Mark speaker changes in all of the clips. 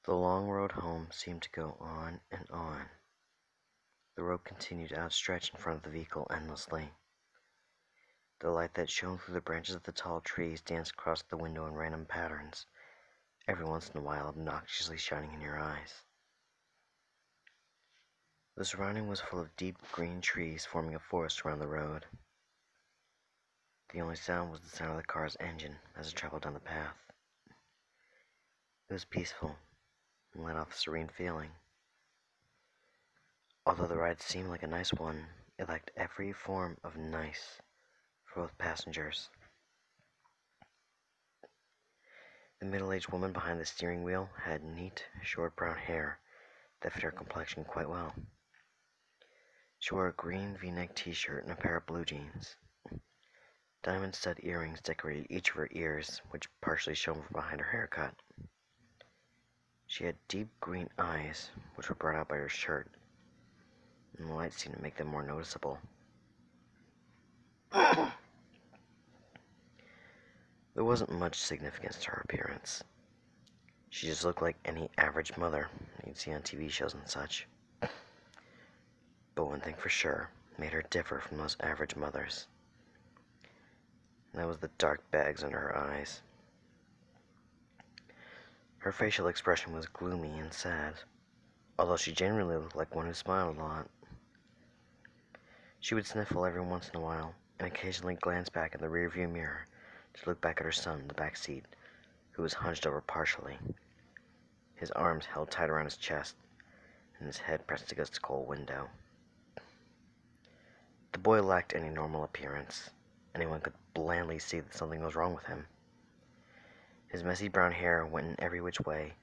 Speaker 1: The long road home seemed to go on and on. The road continued outstretched in front of the vehicle endlessly. The light that shone through the branches of the tall trees danced across the window in random patterns, every once in a while obnoxiously shining in your eyes. The surrounding was full of deep green trees forming a forest around the road. The only sound was the sound of the car's engine as it traveled down the path. It was peaceful and let off a serene feeling. Although the ride seemed like a nice one, it lacked every form of nice for both passengers. The middle-aged woman behind the steering wheel had neat, short brown hair that fit her complexion quite well. She wore a green V-neck t-shirt and a pair of blue jeans. Diamond stud earrings decorated each of her ears, which partially shone from behind her haircut. She had deep green eyes, which were brought out by her shirt, and the light seemed to make them more noticeable. There wasn't much significance to her appearance. She just looked like any average mother you'd see on TV shows and such. But one thing for sure made her differ from those average mothers, and that was the dark bags under her eyes. Her facial expression was gloomy and sad, although she genuinely looked like one who smiled a lot. She would sniffle every once in a while, and occasionally glance back in the rearview mirror to look back at her son in the back seat, who was hunched over partially, his arms held tight around his chest, and his head pressed against the cold window. The boy lacked any normal appearance. Anyone could blandly see that something was wrong with him. His messy brown hair went in every which way,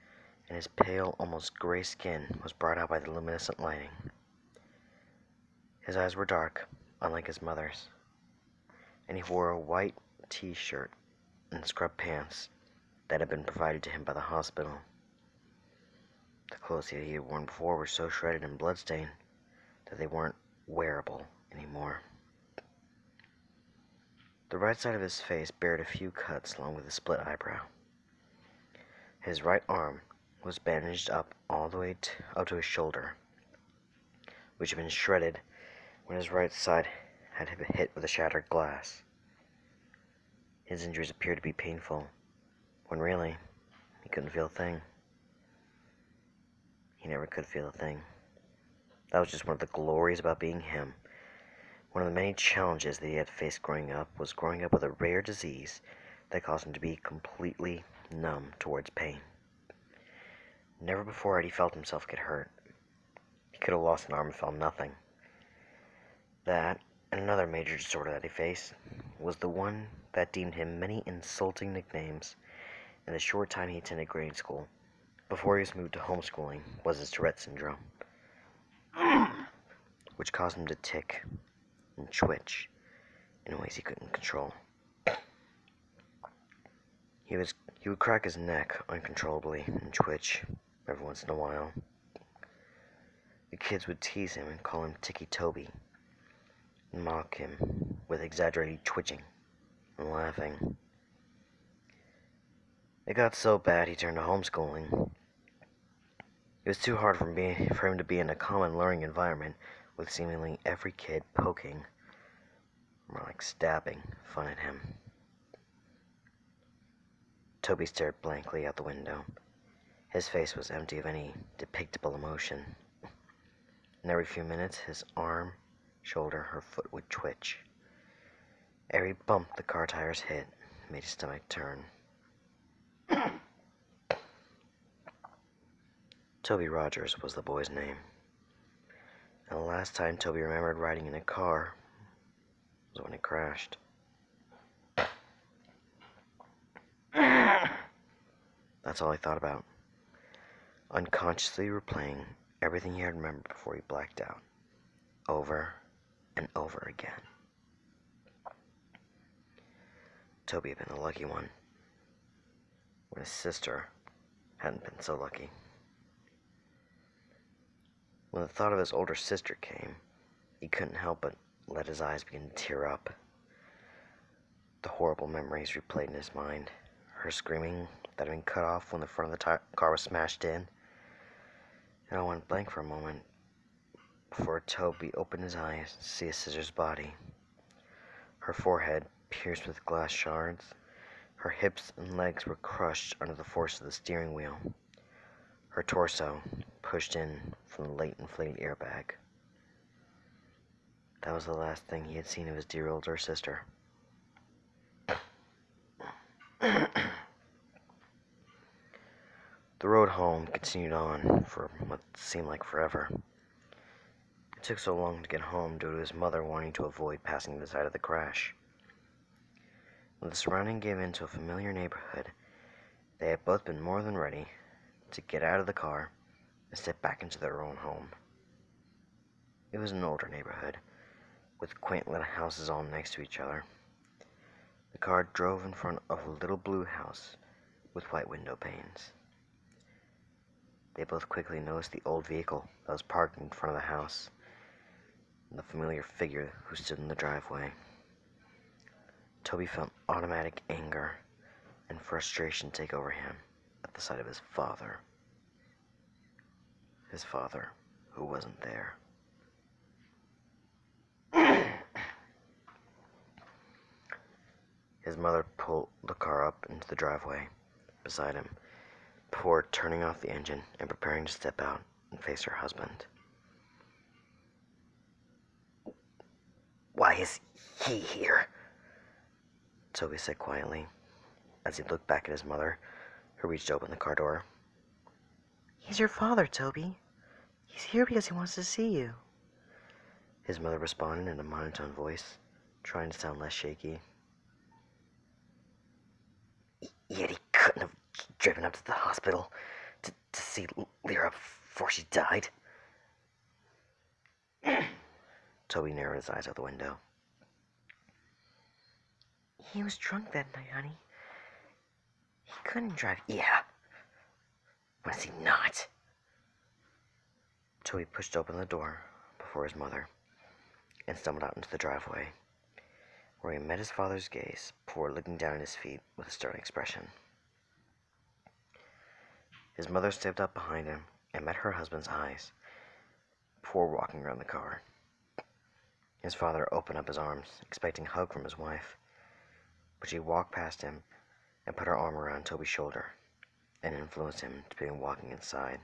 Speaker 1: and his pale, almost gray skin was brought out by the luminescent lighting. His eyes were dark, unlike his mother's, and he wore a white t-shirt and scrub pants that had been provided to him by the hospital. The clothes he had worn before were so shredded and bloodstained that they weren't wearable anymore. The right side of his face bared a few cuts along with a split eyebrow. His right arm was bandaged up all the way up to his shoulder, which had been shredded when his right side had been hit with a shattered glass. His injuries appeared to be painful, when really, he couldn't feel a thing. He never could feel a thing. That was just one of the glories about being him. One of the many challenges that he had faced growing up was growing up with a rare disease that caused him to be completely numb towards pain. Never before had he felt himself get hurt. He could have lost an arm and felt nothing. That, and another major disorder that he faced, was the one that deemed him many insulting nicknames in the short time he attended grade school, before he was moved to homeschooling, was his Tourette syndrome, which caused him to tick and twitch in ways he couldn't control. He would crack his neck uncontrollably and twitch every once in a while. The kids would tease him and call him Ticci Toby, and mock him with exaggerated twitching and laughing. It got so bad he turned to homeschooling. It was too hard for him to be in a common learning environment with seemingly every kid poking, more like stabbing, fun at him. Toby stared blankly out the window. His face was empty of any depictable emotion. And every few minutes, his arm, shoulder, or foot would twitch. Every bump the car tires hit made his stomach turn. Toby Rogers was the boy's name. And the last time Toby remembered riding in a car was when it crashed. That's all he thought about, unconsciously replaying everything he had remembered before he blacked out, over and over again. Toby had been the lucky one, when his sister hadn't been so lucky. When the thought of his older sister came, he couldn't help but let his eyes begin to tear up. The horrible memories replayed in his mind, her screaming that had been cut off when the front of the car was smashed in. And I went blank for a moment before Toby opened his eyes to see his sister's body. Her forehead pierced with glass shards. Her hips and legs were crushed under the force of the steering wheel. Her torso pushed in from the late inflated airbag. That was the last thing he had seen of his dear older sister. The road home continued on for what seemed like forever. It took so long to get home due to his mother wanting to avoid passing the site of the crash. When the surrounding gave in to a familiar neighborhood, they had both been more than ready to get out of the car and step back into their own home. It was an older neighborhood, with quaint little houses all next to each other. The car drove in front of a little blue house with white window panes. They both quickly noticed the old vehicle that was parked in front of the house, and the familiar figure who stood in the driveway. Toby felt automatic anger and frustration take over him at the sight of his father. His father, who wasn't there. His mother pulled the car up into the driveway beside him before turning off the engine and preparing to step out and face her husband. "Why is he here?" Toby said quietly as he looked back at his mother, who reached to open the car door. "He's your father, Toby. He's here because he wants to see you," his mother responded in a monotone voice, trying to sound less shaky. "Yet he couldn't have driven up to the hospital to see Lyra before she died." Toby narrowed his eyes out the window. "He was drunk that night, honey. He couldn't drive." "Yeah. Was he not?" Toby pushed open the door before his mother and stumbled out into the driveway, where he met his father's gaze before looking down at his feet with a stern expression. His mother stepped up behind him and met her husband's eyes before walking around the car. His father opened up his arms, expecting a hug from his wife, but she walked past him and put her arm around Toby's shoulder and influenced him to begin walking inside.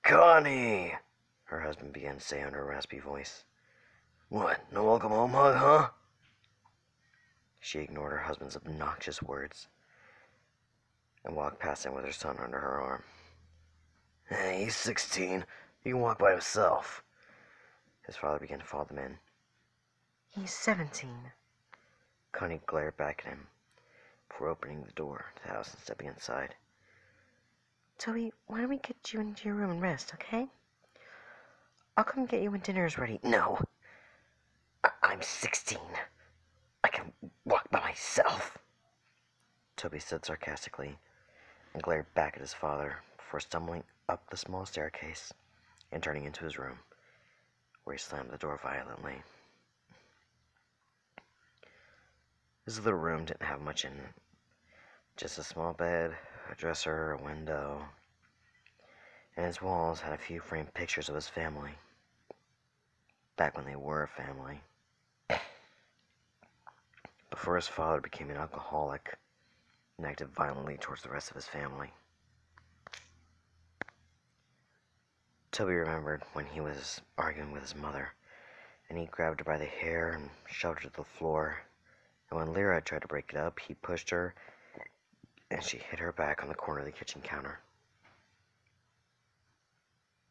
Speaker 1: "Connie!" her husband began to say under a raspy voice. "What, no welcome home hug, huh?" She ignored her husband's obnoxious words and walked past him with her son under her arm. "Hey, he's 16. He can walk by himself." His father began to follow them in. "He's 17. Connie glared back at him before opening the door to the house and stepping inside. "Toby, why don't we get you into your room and rest, okay? I'll come get you when dinner is ready." "No. I'm 16. I can walk by myself," Toby said sarcastically and glared back at his father before stumbling up the small staircase and turning into his room, where he slammed the door violently. His little room didn't have much in it. Just a small bed, a dresser, a window, and his walls had a few framed pictures of his family, back when they were a family, before his father became an alcoholic and acted violently towards the rest of his family. Toby remembered when he was arguing with his mother, and he grabbed her by the hair and shoved her to the floor, and when Lyra tried to break it up, he pushed her, and she hit her back on the corner of the kitchen counter.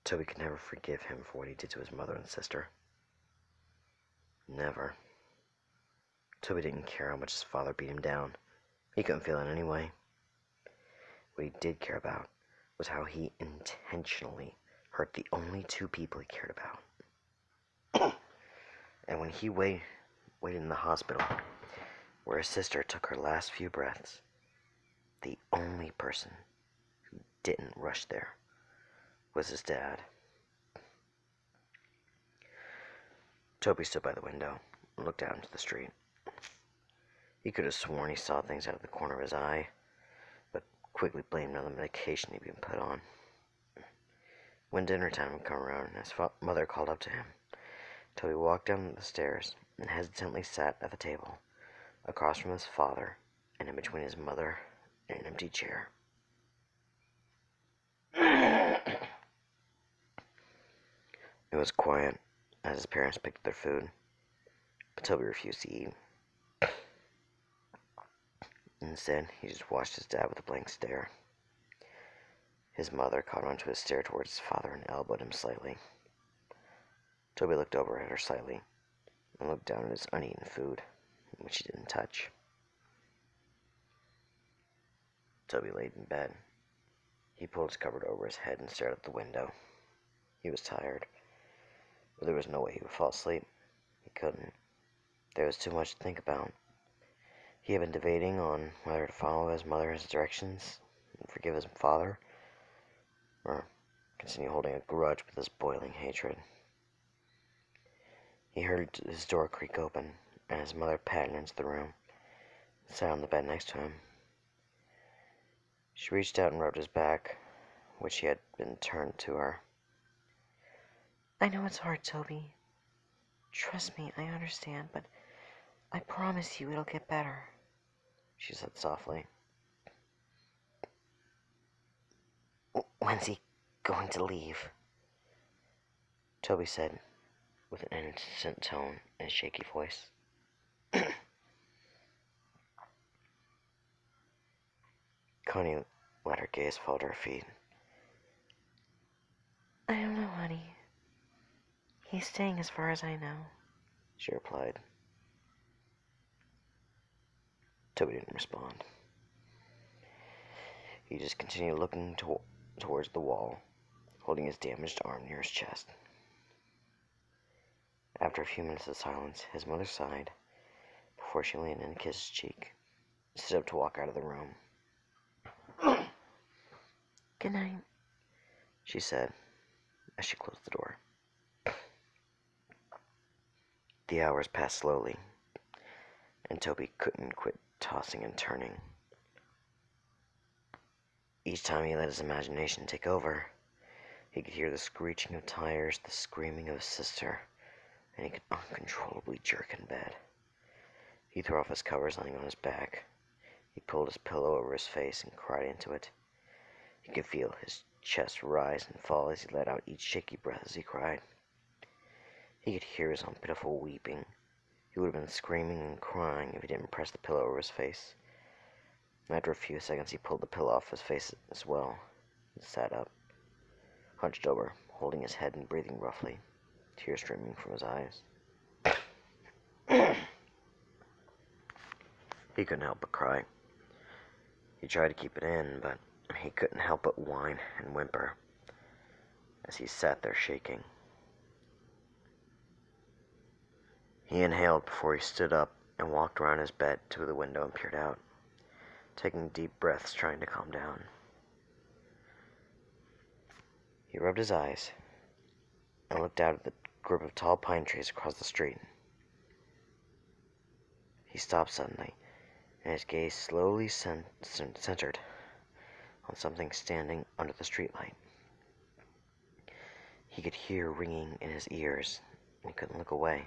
Speaker 1: Toby could never forgive him for what he did to his mother and sister. Never. Toby didn't care how much his father beat him down. He couldn't feel it anyway. What he did care about was how he intentionally hurt the only two people he cared about. And when he waited in the hospital, where his sister took her last few breaths, the only person who didn't rush there was his dad. Toby stood by the window and looked out into the street. He could have sworn he saw things out of the corner of his eye, quickly blamed it on the medication he'd been put on. When dinner time would come around, his mother called up to him. Toby walked down the stairs and hesitantly sat at the table, across from his father, and in between his mother and an empty chair. It was quiet as his parents picked up their food, but Toby refused to eat. Instead, he just watched his dad with a blank stare. His mother caught onto his stare towards his father and elbowed him slightly. Toby looked over at her slightly and looked down at his uneaten food, which he didn't touch. Toby laid in bed. He pulled his cover over his head and stared out the window. He was tired, but there was no way he would fall asleep. He couldn't. There was too much to think about. He had been debating on whether to follow his mother's directions and forgive his father, or continue holding a grudge with this boiling hatred. He heard his door creak open, and his mother pattered into the room and sat on the bed next to him. She reached out and rubbed his back, which he had been turned to her.
Speaker 2: I know it's hard, Toby. Trust me, I understand, but I promise you it'll get better,
Speaker 1: she said softly.
Speaker 2: When's he going to leave?
Speaker 1: Toby said, with an innocent tone and a shaky voice. Connie let her gaze fall to her feet.
Speaker 2: I don't know, honey. He's staying as far as I know,
Speaker 1: she replied. Toby didn't respond. He just continued looking towards the wall, holding his damaged arm near his chest. After a few minutes of silence, his mother sighed before she leaned in and kissed his cheek, and stood up to walk out of the room.
Speaker 2: Good night,
Speaker 1: she said as she closed the door. The hours passed slowly, and Toby couldn't quit tossing and turning. Each time he let his imagination take over, he could hear the screeching of tires, the screaming of his sister, and he could uncontrollably jerk in bed. He threw off his covers lying on his back. He pulled his pillow over his face and cried into it. He could feel his chest rise and fall as he let out each shaky breath as he cried. He could hear his own pitiful weeping. He would have been screaming and crying if he didn't press the pillow over his face. After a few seconds, he pulled the pillow off his face as well and sat up, hunched over, holding his head and breathing roughly, tears streaming from his eyes. He couldn't help but cry. He tried to keep it in, but he couldn't help but whine and whimper as he sat there shaking. He inhaled before he stood up and walked around his bed to the window and peered out, taking deep breaths, trying to calm down. He rubbed his eyes and looked out at the group of tall pine trees across the street. He stopped suddenly, and his gaze slowly centered on something standing under the streetlight. He could hear ringing in his ears, and he couldn't look away.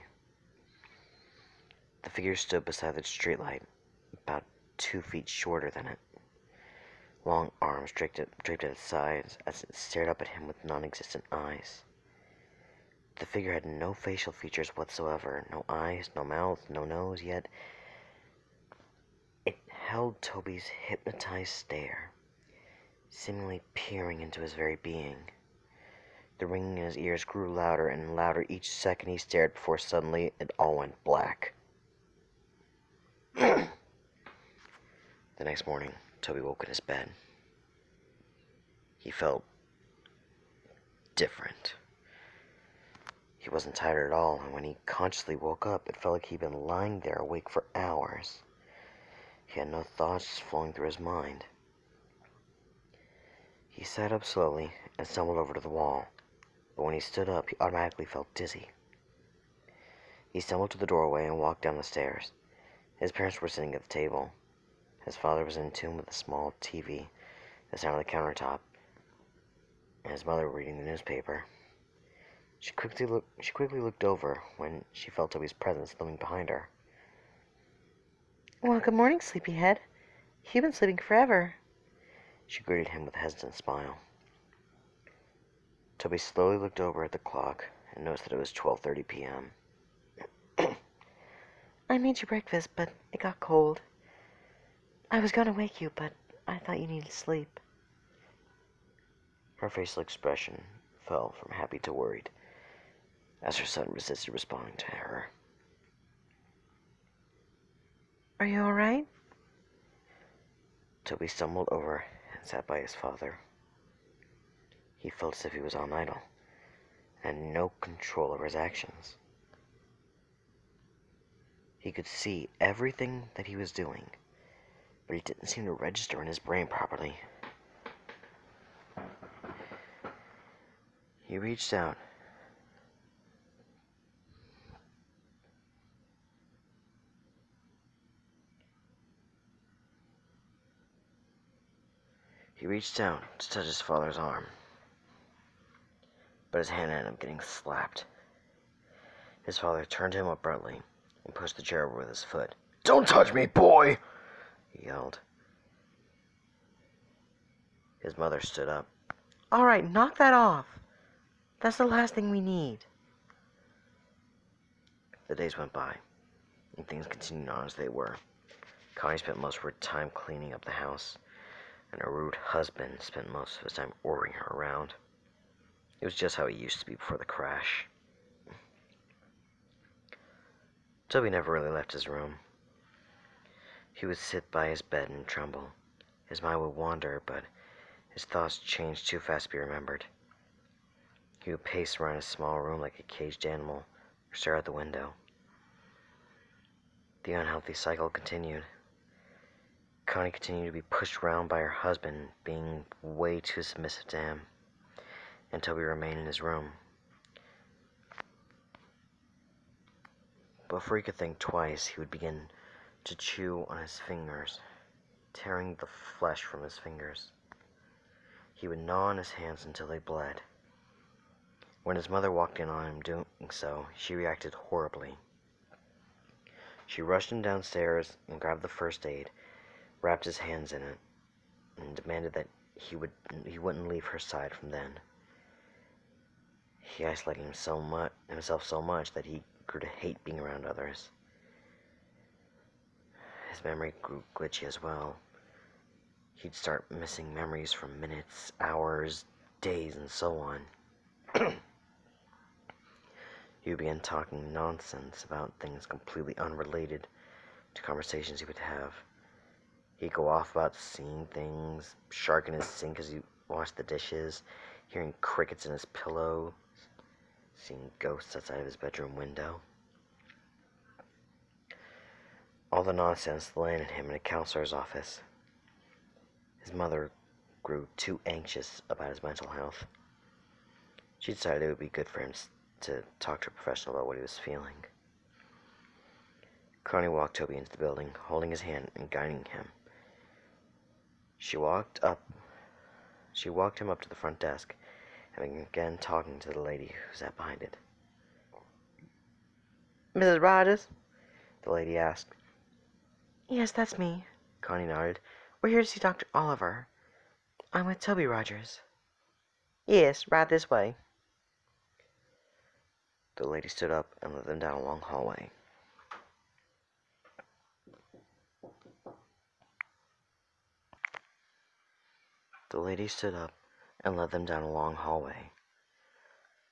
Speaker 1: The figure stood beside the streetlight, about 2 feet shorter than it. Long arms draped at its sides as it stared up at him with non-existent eyes. The figure had no facial features whatsoever, no eyes, no mouth, no nose, yet it held Toby's hypnotized stare, seemingly peering into his very being. The ringing in his ears grew louder and louder each second he stared before suddenly it all went black. The next morning, Toby woke in his bed. He felt different. He wasn't tired at all, and when he consciously woke up, it felt like he'd been lying there awake for hours. He had no thoughts flowing through his mind. He sat up slowly and stumbled over to the wall, but when he stood up, he automatically felt dizzy. He stumbled to the doorway and walked down the stairs. His parents were sitting at the table. His father was in tune with a small TV, the sound of the countertop, and his mother reading the newspaper. She quickly looked over when she felt Toby's presence looming behind her.
Speaker 2: Well, good morning, sleepyhead. You've been sleeping forever.
Speaker 1: She greeted him with a hesitant smile. Toby slowly looked over at the clock and noticed that it was 12:30 p.m.
Speaker 2: I made you breakfast, but it got cold. I was going to wake you, but I thought you needed sleep.
Speaker 1: Her facial expression fell from happy to worried as her son resisted responding to her.
Speaker 2: Are you all right?
Speaker 1: Toby stumbled over and sat by his father. He felt as if he was on idle and had no control over his actions. He could see everything that he was doing, but it didn't seem to register in his brain properly. He reached out to touch his father's arm, but his hand ended up getting slapped. His father turned to him abruptly and pushed the chair over with his foot. "Don't touch me, boy!" he yelled. His mother stood up.
Speaker 2: All right, knock that off. That's the last thing we need.
Speaker 1: The days went by, and things continued on as they were. Connie spent most of her time cleaning up the house, and her rude husband spent most of his time ordering her around. It was just how he used to be before the crash. Toby never really left his room. He would sit by his bed and tremble. His mind would wander, but his thoughts changed too fast to be remembered. He would pace around his small room like a caged animal, or stare out the window. The unhealthy cycle continued. Connie continued to be pushed around by her husband, being way too submissive to him, and Toby remained in his room. Before he could think twice, he would begin to chew on his fingers, tearing the flesh from his fingers. He would gnaw on his hands until they bled. When his mother walked in on him doing so, she reacted horribly. She rushed him downstairs and grabbed the first aid, wrapped his hands in it, and demanded that he wouldn't leave her side from then. He isolated himself so much that he grew to hate being around others. His memory grew glitchy as well. He'd start missing memories from minutes, hours, days, and so on. He would begin talking nonsense about things completely unrelated to conversations he would have. He'd go off about seeing things, shark in his sink as he washed the dishes, hearing crickets in his pillow, seeing ghosts outside of his bedroom window. All the nonsense landed him in a counselor's office. His mother grew too anxious about his mental health. She decided it would be good for him to talk to a professional about what he was feeling. Connie walked Toby into the building, holding his hand and guiding him. She walked him up to the front desk and began talking to the lady who sat behind it.
Speaker 2: Mrs. Rogers?
Speaker 1: The lady asked.
Speaker 2: Yes, that's me.
Speaker 1: Connie nodded.
Speaker 2: We're here to see Dr. Oliver. I'm with Toby Rogers.
Speaker 1: Yes, right this way. The lady stood up and led them down a long hallway.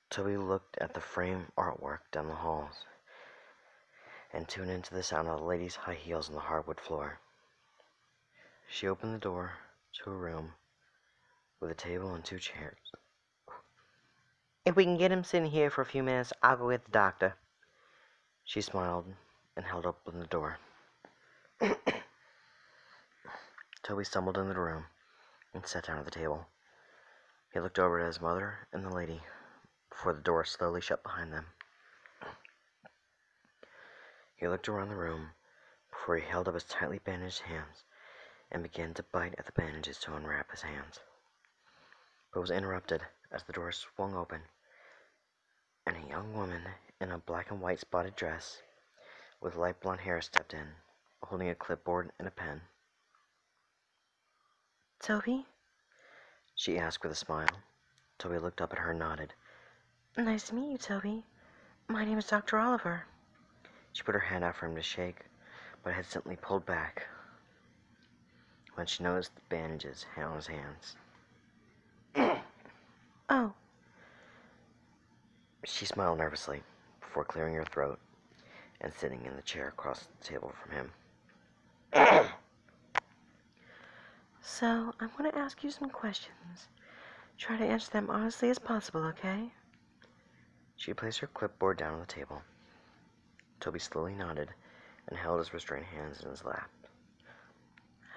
Speaker 1: Toby looked at the framed artwork down the halls and tuned into the sound of the lady's high heels on the hardwood floor. She opened the door to a room with a table and 2 chairs.
Speaker 2: If we can get him sitting here for a few minutes, I'll go get the doctor.
Speaker 1: She smiled and held open the door. Toby stumbled into the room and sat down at the table. He looked over at his mother and the lady before the door slowly shut behind them. He looked around the room before he held up his tightly bandaged hands and began to bite at the bandages to unwrap his hands, but was interrupted as the door swung open, and a young woman in a black and white spotted dress with light blonde hair stepped in, holding a clipboard and a pen.
Speaker 2: Toby?
Speaker 1: She asked with a smile. Toby looked up at her and nodded.
Speaker 2: Nice to meet you, Toby. My name is Dr. Oliver.
Speaker 1: She put her hand out for him to shake, but had instantly pulled back when she noticed the bandages on his hands.
Speaker 2: Oh.
Speaker 1: She smiled nervously before clearing her throat and sitting in the chair across the table from him.
Speaker 2: So, I'm going to ask you some questions. Try to answer them honestly as possible, okay?
Speaker 1: She placed her clipboard down on the table. Toby slowly nodded and held his restrained hands in his lap.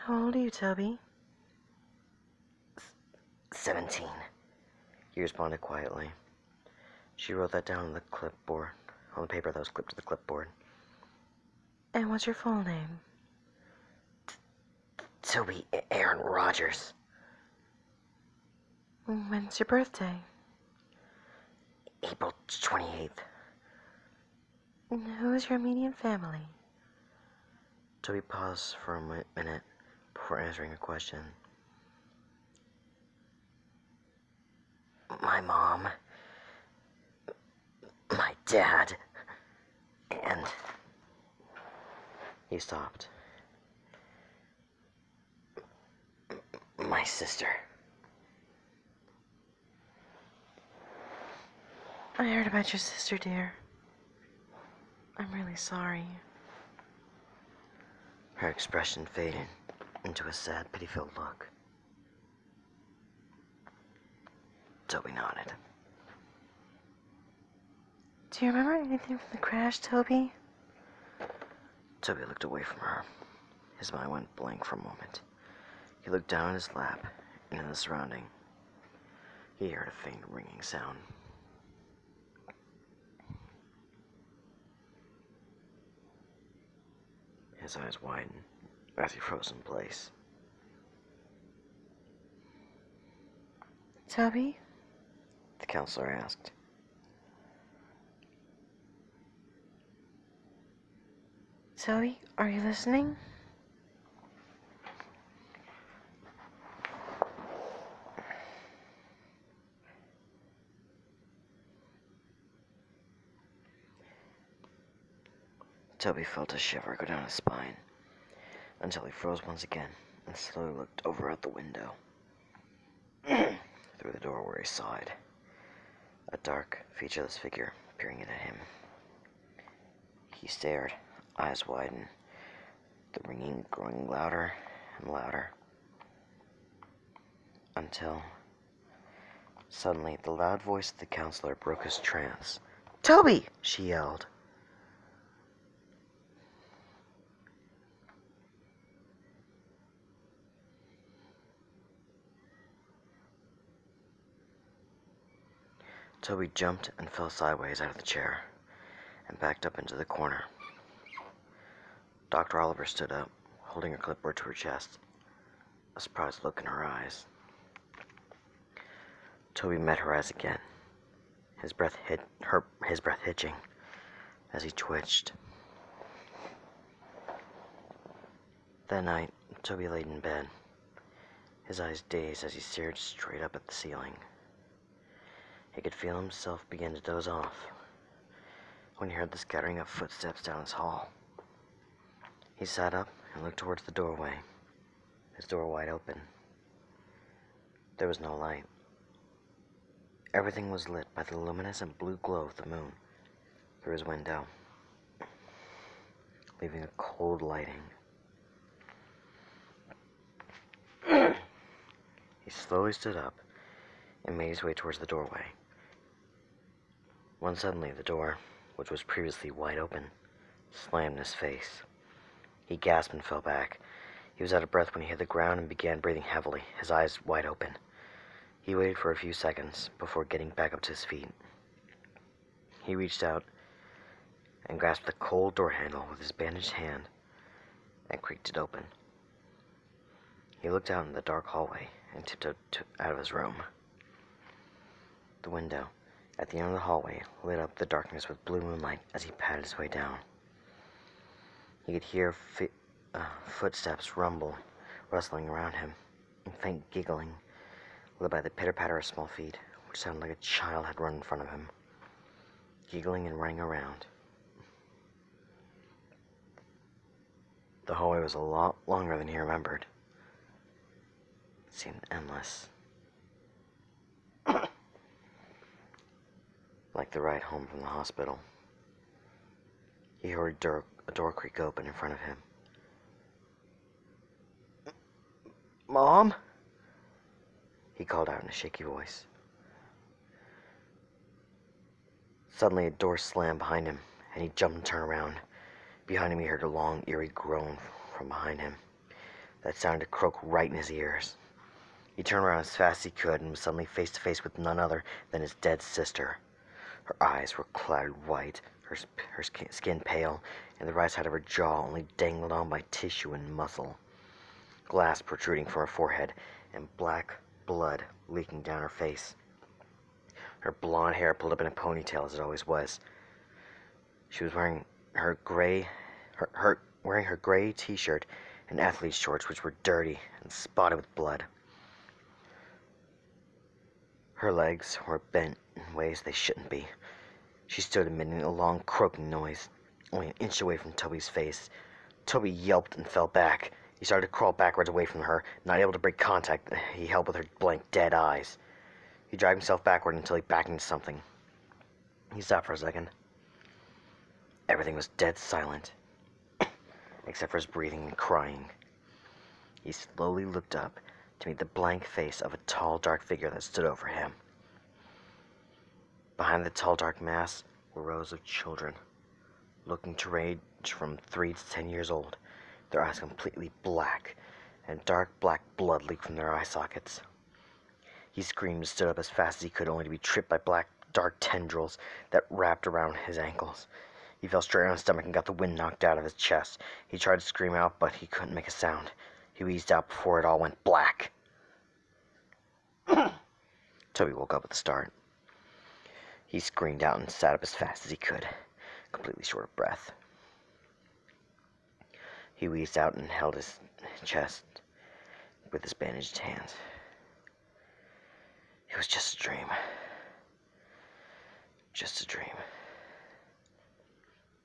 Speaker 2: How old are you, Toby?
Speaker 1: 17, he responded quietly. She wrote that down on the clipboard, on the paper that was clipped to the clipboard.
Speaker 2: And what's your full name?
Speaker 1: Toby Aaron Rogers.
Speaker 2: When's your birthday?
Speaker 1: April 28th.
Speaker 2: Who is your immediate family?
Speaker 1: Toby paused for a minute before answering a question. My mom, my dad, and... He stopped. My sister.
Speaker 2: I heard about your sister, dear. I'm really sorry.
Speaker 1: Her expression faded into a sad, pity-filled look. Toby nodded.
Speaker 2: Do you remember anything from the crash, Toby?
Speaker 1: Toby looked away from her. His mind went blank for a moment. He looked down at his lap and in the surrounding. He heard a faint ringing sound. His eyes widened as he froze in place.
Speaker 2: Toby?
Speaker 1: The counselor asked.
Speaker 2: Toby, are you listening?
Speaker 1: Toby felt a shiver go down his spine until he froze once again and slowly looked over out the window. Through the door where he saw it, a dark, featureless figure peering in at him. He stared, eyes widened, the ringing growing louder and louder, until suddenly the loud voice of the counselor broke his trance. "Toby!" she yelled. Toby jumped and fell sideways out of the chair and backed up into the corner. Dr. Oliver stood up, holding her clipboard to her chest, a surprised look in her eyes. Toby met her eyes again, his breath hitching as he twitched. That night, Toby laid in bed, his eyes dazed as he stared straight up at the ceiling. He could feel himself begin to doze off when he heard the scattering of footsteps down his hall. He sat up and looked towards the doorway, his door wide open. There was no light. Everything was lit by the luminescent blue glow of the moon through his window, leaving a cold lighting. He slowly stood up and made his way towards the doorway, when suddenly the door, which was previously wide open, slammed in his face. He gasped and fell back. He was out of breath when he hit the ground and began breathing heavily, his eyes wide open. He waited for a few seconds before getting back up to his feet. He reached out and grasped the cold door handle with his bandaged hand and creaked it open. He looked out in the dark hallway and tiptoed out of his room. The window at the end of the hallway lit up the darkness with blue moonlight as he padded his way down. He could hear footsteps rumble, rustling around him, and faint giggling, led by the pitter-patter of small feet, which sounded like a child had run in front of him, giggling and running around. The hallway was a lot longer than he remembered. It seemed endless. Like the ride home from the hospital. He heard a door creak open in front of him. "Mom?" he called out in a shaky voice. Suddenly, a door slammed behind him, and he jumped and turned around. Behind him, he heard a long, eerie groan from behind him that sounded to croak right in his ears. He turned around as fast as he could and was suddenly face to face with none other than his dead sister. Her eyes were clouded white, her skin pale, and the right side of her jaw only dangled on by tissue and muscle. Glass protruding from her forehead, and black blood leaking down her face. Her blonde hair pulled up in a ponytail as it always was. She was wearing her gray t-shirt and athlete shorts, which were dirty and spotted with blood. Her legs were bent in ways they shouldn't be. She stood emitting a long croaking noise, only an inch away from Toby's face. Toby yelped and fell back. He started to crawl backwards away from her, not able to break contact he held with her blank, dead eyes. He dragged himself backward until he backed into something. He stopped for a second. Everything was dead silent, except for his breathing and crying. He slowly looked up to meet the blank face of a tall, dark figure that stood over him. Behind the tall, dark mass were rows of children, looking to range from 3 to 10 years old, their eyes completely black, and dark black blood leaked from their eye sockets. He screamed and stood up as fast as he could, only to be tripped by black, dark tendrils that wrapped around his ankles. He fell straight on his stomach and got the wind knocked out of his chest. He tried to scream out, but he couldn't make a sound. He wheezed out before it all went black. Toby woke up with a start. He screamed out and sat up as fast as he could, completely short of breath. He wheezed out and held his chest with his bandaged hands. It was just a dream. Just a dream.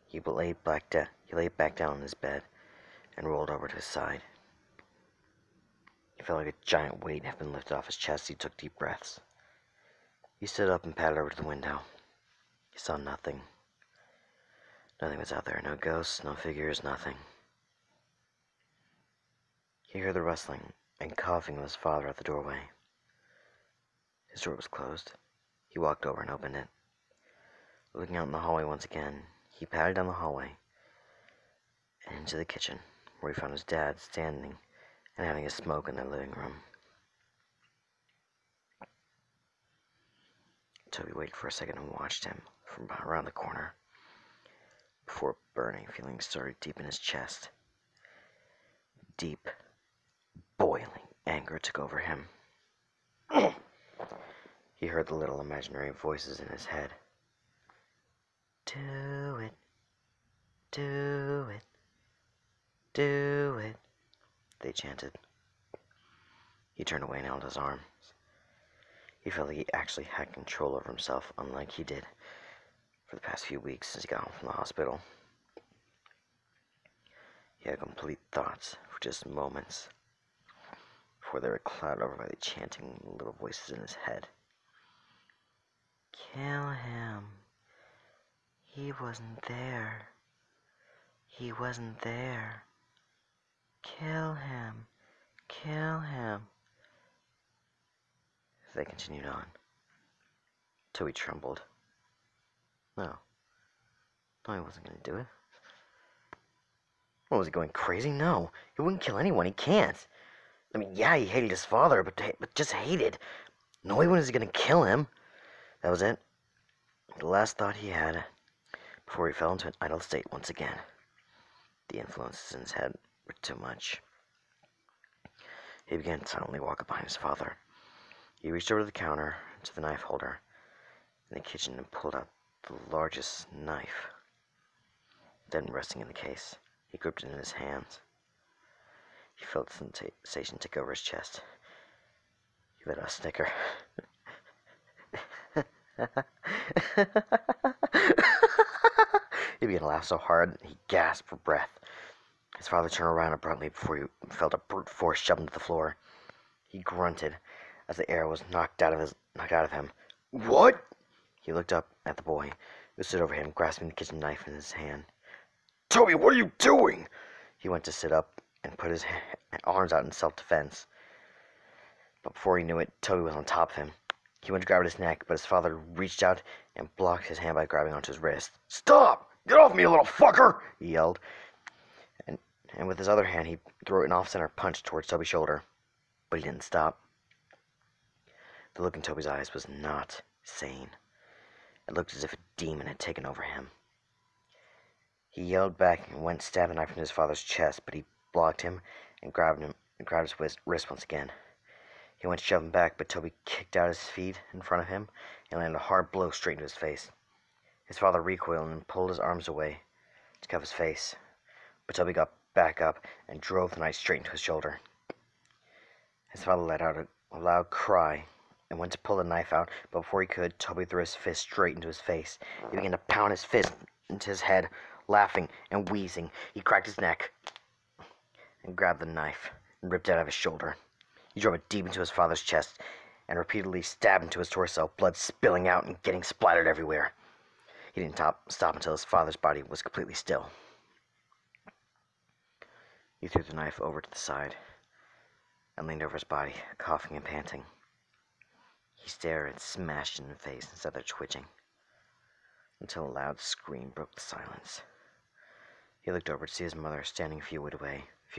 Speaker 1: He lay back down on his bed and rolled over to his side. He felt like a giant weight had been lifted off his chest. He took deep breaths. He stood up and padded over to the window. He saw nothing. Nothing was out there. No ghosts, no figures, nothing. He heard the rustling and coughing of his father at the doorway. His door was closed. He walked over and opened it. Looking out in the hallway once again, he padded down the hallway and into the kitchen, where he found his dad standing and having a smoke in their living room. Toby waited for a second and watched him from around the corner before a burning feeling started deep in his chest. Deep, boiling anger took over him. He heard the little imaginary voices in his head. Do it, do it, do it, they chanted. He turned away and held his arms. He felt like he actually had control over himself, unlike he did for the past few weeks since he got home from the hospital. He had complete thoughts for just moments before they were clouded over by the chanting little voices in his head. Kill him. He wasn't there. He wasn't there. Kill him. Kill him. As they continued on, Toby trembled. No, he wasn't going to do it. What, was he going crazy? No, he wouldn't kill anyone. He can't. I mean, yeah, he hated his father, but just hated. No way was he going to kill him. That was it. The last thought he had before he fell into an idle state once again. The influences in his head were too much. He began to silently walk up behind his father. He reached over the counter to the knife holder in the kitchen and pulled out the largest knife. Then, resting in the case, he gripped it in his hands. He felt the sensation take over his chest. He let out a snicker. He began to laugh so hard that he gasped for breath. His father turned around abruptly before he felt a brute force shove him to the floor. He grunted as the air was knocked out of him. "What?" He looked up at the boy, who stood over him, grasping the kitchen knife in his hand. "Toby, what are you doing?" He went to sit up and put his arms out in self-defense. But before he knew it, Toby was on top of him. He went to grab at his neck, but his father reached out and blocked his hand by grabbing onto his wrist. "Stop! Get off me, you little fucker!" he yelled. And with his other hand, he threw an off-center punch towards Toby's shoulder. But he didn't stop. The look in Toby's eyes was not sane. It looked as if a demon had taken over him. He yelled back and went to stab the knife into his father's chest, but he blocked him and grabbed his wrist once again. He went to shove him back, but Toby kicked out his feet in front of him and landed a hard blow straight into his face. His father recoiled and pulled his arms away to cover his face, but Toby got back up and drove the knife straight into his shoulder. His father let out a loud cry and went to pull the knife out, but before he could, Toby threw his fist straight into his face. He began to pound his fist into his head, laughing and wheezing. He cracked his neck and grabbed the knife and ripped it out of his shoulder. He drove it deep into his father's chest and repeatedly stabbed into his torso, blood spilling out and getting splattered everywhere. He didn't stop until his father's body was completely still. He threw the knife over to the side and leaned over his body, coughing and panting. He stared and smashed in the face instead of twitching, until a loud scream broke the silence. He looked over to see his mother standing a few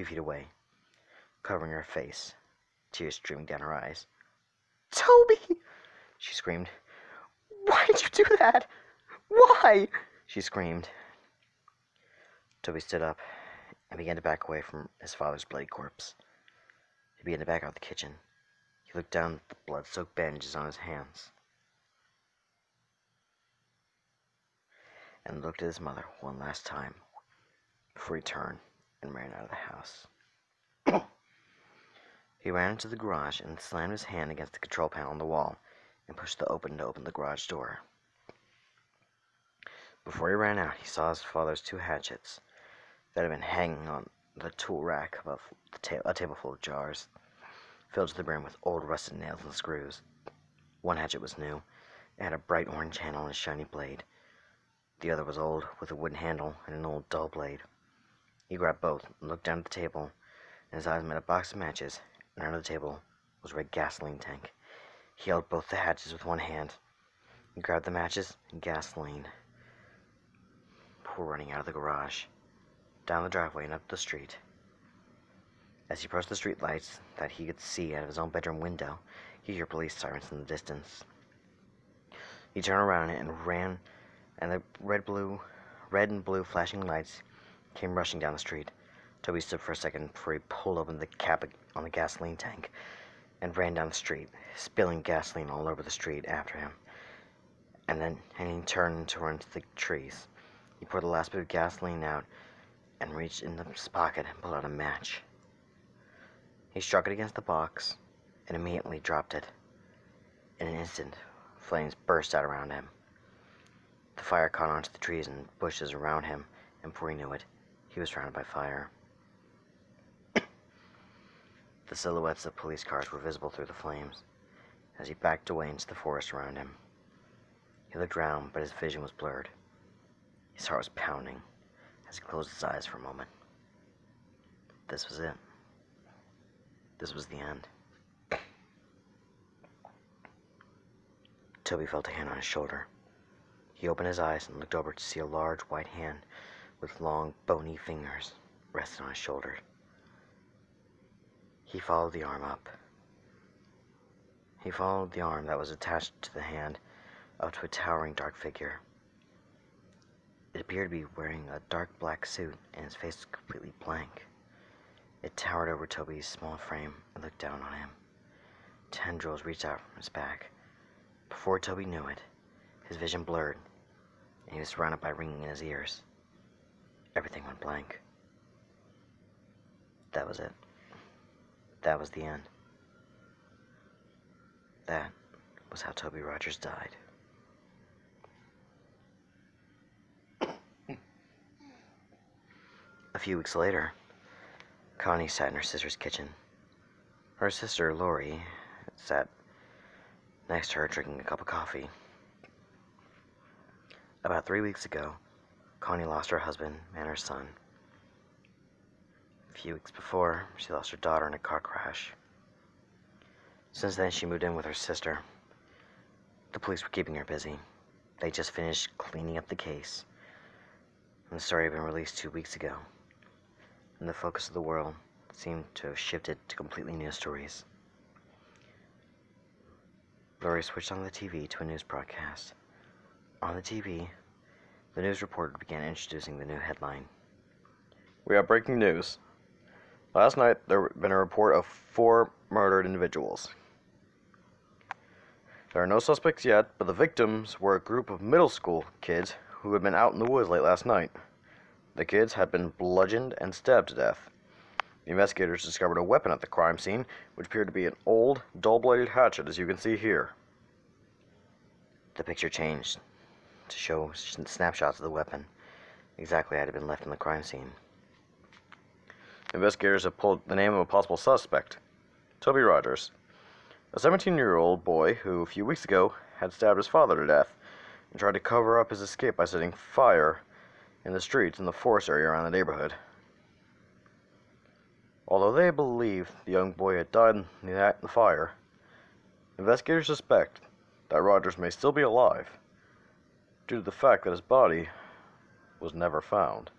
Speaker 1: feet away, covering her face, tears streaming down her eyes. "Toby!" she screamed. "Why did you do that? Why?" she screamed. Toby stood up and began to back away from his father's bloody corpse. He began to back out of the kitchen. He looked down at the blood-soaked bandages on his hands and looked at his mother one last time before he turned and ran out of the house. He ran into the garage and slammed his hand against the control panel on the wall and pushed to open the garage door. Before he ran out, he saw his father's 2 hatchets that had been hanging on the tool rack above a table full of jars, filled to the brim with old rusted nails and screws. One hatchet was new. It had a bright orange handle and a shiny blade. The other was old, with a wooden handle and an old dull blade. He grabbed both and looked down at the table, and his eyes met a box of matches, and under the table was a red gasoline tank. He held both the hatches with one hand. He grabbed the matches and gasoline before running out of the garage, down the driveway and up the street. As he approached the street lights that he could see out of his own bedroom window, he heard police sirens in the distance. He turned around and ran, and the red and blue flashing lights came rushing down the street. Toby stood for a second before he pulled open the cap on the gasoline tank and ran down the street, spilling gasoline all over the street after him. And he turned to run to the trees. He poured the last bit of gasoline out and reached in his pocket and pulled out a match. He struck it against the box and immediately dropped it. In an instant, flames burst out around him. The fire caught onto the trees and bushes around him, and before he knew it, he was surrounded by fire. The silhouettes of police cars were visible through the flames as he backed away into the forest around him. He looked round, but his vision was blurred. His heart was pounding as he closed his eyes for a moment. This was it. This was the end. Toby felt a hand on his shoulder. He opened his eyes and looked over to see a large white hand with long, bony fingers resting on his shoulder. He followed the arm up. He followed the arm that was attached to the hand up to a towering dark figure. It appeared to be wearing a dark black suit, and his face was completely blank. It towered over Toby's small frame and looked down on him. Tendrils reached out from his back. Before Toby knew it, his vision blurred, and he was surrounded by ringing in his ears. Everything went blank. That was it. That was the end. That was how Toby Rogers died. A few weeks later, Connie sat in her sister's kitchen. Her sister, Lori, sat next to her drinking a cup of coffee. About 3 weeks ago, Connie lost her husband and her son. A few weeks before, she lost her daughter in a car crash. Since then, she moved in with her sister. The police were keeping her busy. They just finished cleaning up the case, and the story had been released 2 weeks ago. And the focus of the world seemed to have shifted to completely new stories. Lori switched on the TV to a news broadcast. On the TV, the news reporter began introducing the new headline.
Speaker 3: We have breaking news. Last night, there had been a report of 4 murdered individuals. There are no suspects yet, but the victims were a group of middle school kids who had been out in the woods late last night. The kids had been bludgeoned and stabbed to death. The investigators discovered a weapon at the crime scene, which appeared to be an old, dull-bladed hatchet, as you can see here.
Speaker 1: The picture changed to show snapshots of the weapon, exactly how it had been left in the crime scene.
Speaker 3: Investigators have pulled the name of a possible suspect, Toby Rogers, a 17-year-old boy who, a few weeks ago, had stabbed his father to death and tried to cover up his escape by setting fire in the streets in the forest area around the neighborhood. Although they believe the young boy had died in the fire, investigators suspect that Rogers may still be alive due to the fact that his body was never found.